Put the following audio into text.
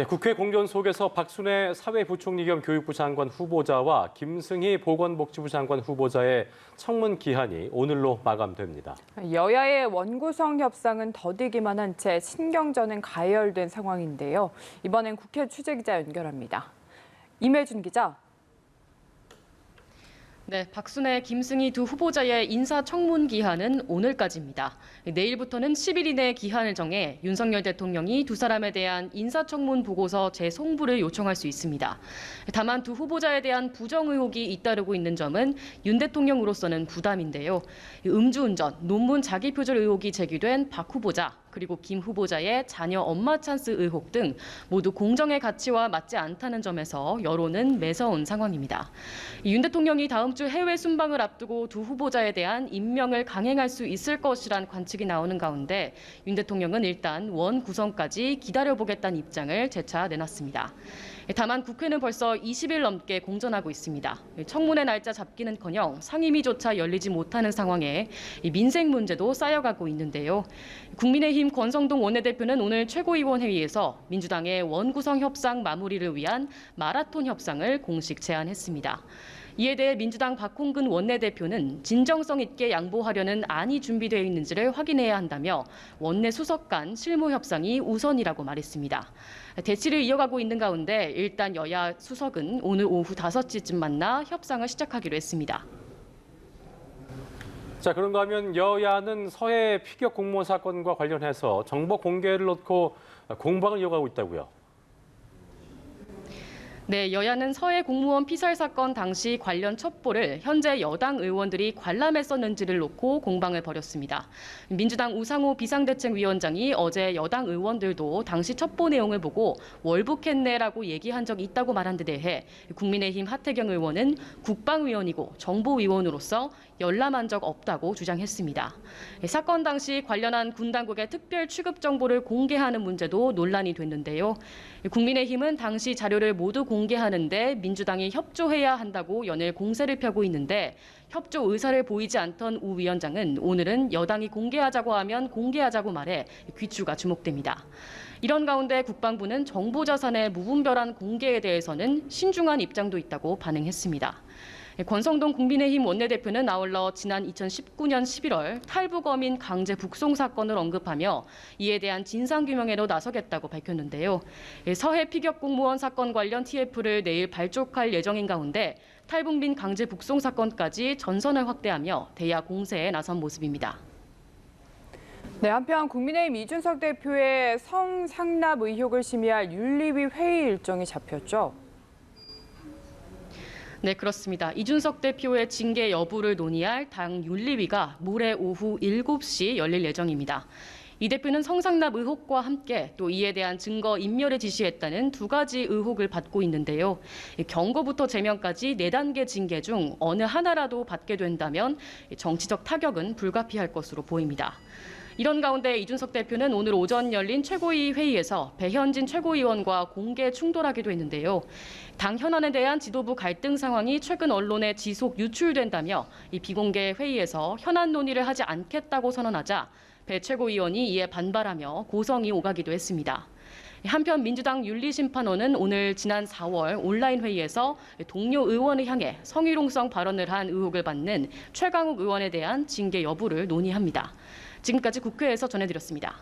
네, 국회 공전 속에서 박순애 사회부총리 겸 교육부 장관 후보자와 김승희 보건복지부 장관 후보자의 청문 기한이 오늘로 마감됩니다. 여야의 원구성 협상은 더디기만 한 채 신경전은 가열된 상황인데요. 이번엔 국회 취재기자 연결합니다. 임혜준 기자. 네, 박순애, 김승희 두 후보자의 인사청문 기한은 오늘까지입니다. 내일부터는 10일 이내 기한을 정해 윤석열 대통령이 두 사람에 대한 인사청문 보고서 재송부를 요청할 수 있습니다. 다만 두 후보자에 대한 부정 의혹이 잇따르고 있는 점은 윤 대통령으로서는 부담인데요. 음주운전, 논문 자기 표절 의혹이 제기된 박 후보자, 그리고 김 후보자의 자녀 엄마 찬스 의혹 등 모두 공정의 가치와 맞지 않다는 점에서 여론은 매서운 상황입니다. 윤 대통령이 다음 주 해외 순방을 앞두고 두 후보자에 대한 임명을 강행할 수 있을 것이란 관측이 나오는 가운데 윤 대통령은 일단 원 구성까지 기다려보겠다는 입장을 재차 내놨습니다. 다만 국회는 벌써 20일 넘게 공전하고 있습니다. 청문회 날짜 잡기는커녕 상임위조차 열리지 못하는 상황에 민생 문제도 쌓여가고 있는데요. 국민의힘 권성동 원내대표는 오늘 최고위원회의에서 민주당의 원구성 협상 마무리를 위한 마라톤 협상을 공식 제안했습니다. 이에 대해 민주당 박홍근 원내대표는 진정성 있게 양보하려는 안이 준비되어 있는지를 확인해야 한다며 원내 수석 간 실무 협상이 우선이라고 말했습니다. 대치를 이어가고 있는 가운데 일단 여야 수석은 오늘 오후 5시쯤 만나 협상을 시작하기로 했습니다. 자, 그런가 하면 여야는 서해 피격 공무원 사건과 관련해서 정보 공개를 놓고 공방을 이어가고 있다고요. 네, 여야는 서해 공무원 피살 사건 당시 관련 첩보를 현재 여당 의원들이 관람했었는지를 놓고 공방을 벌였습니다. 민주당 우상호 비상대책위원장이 어제 여당 의원들도 당시 첩보 내용을 보고 월북했네라고 얘기한 적이 있다고 말한 데 대해 국민의힘 하태경 의원은 국방위원이고 정보위원으로서 열람한 적 없다고 주장했습니다. 사건 당시 관련한 군 당국의 특별 취급 정보를 공개하는 문제도 논란이 됐는데요. 국민의힘은 당시 자료를 모두 공개하는데 민주당이 협조해야 한다고 연일 공세를 펴고 있는데 협조 의사를 보이지 않던 우 위원장은 오늘은 여당이 공개하자고 하면 공개하자고 말해 귀추가 주목됩니다. 이런 가운데 국방부는 정보자산의 무분별한 공개에 대해서는 신중한 입장도 있다고 반응했습니다. 권성동 국민의힘 원내대표는 아울러 지난 2019년 11월 탈북 어민 강제 북송 사건을 언급하며 이에 대한 진상규명에도 나서겠다고 밝혔는데요. 서해 피격 공무원 사건 관련 TF를 내일 발족할 예정인 가운데 탈북민 강제 북송 사건까지 전선을 확대하며 대야 공세에 나선 모습입니다. 네, 한편 국민의힘 이준석 대표의 성상납 의혹을 심의할 윤리위 회의 일정이 잡혔죠. 네, 그렇습니다. 이준석 대표의 징계 여부를 논의할 당 윤리위가 모레 오후 7시 열릴 예정입니다. 이 대표는 성상납 의혹과 함께 또 이에 대한 증거 인멸을 지시했다는 두 가지 의혹을 받고 있는데요. 경고부터 제명까지 4단계 징계 중 어느 하나라도 받게 된다면 정치적 타격은 불가피할 것으로 보입니다. 이런 가운데 이준석 대표는 오늘 오전 열린 최고위 회의에서 배현진 최고위원과 공개 충돌하기도 했는데요. 당 현안에 대한 지도부 갈등 상황이 최근 언론에 지속 유출된다며 이 비공개 회의에서 현안 논의를 하지 않겠다고 선언하자 배 최고위원이 이에 반발하며 고성이 오가기도 했습니다. 한편 민주당 윤리심판원은 오늘 지난 4월 온라인 회의에서 동료 의원을 향해 성희롱성 발언을 한 의혹을 받는 최강욱 의원에 대한 징계 여부를 논의합니다. 지금까지 국회에서 전해드렸습니다.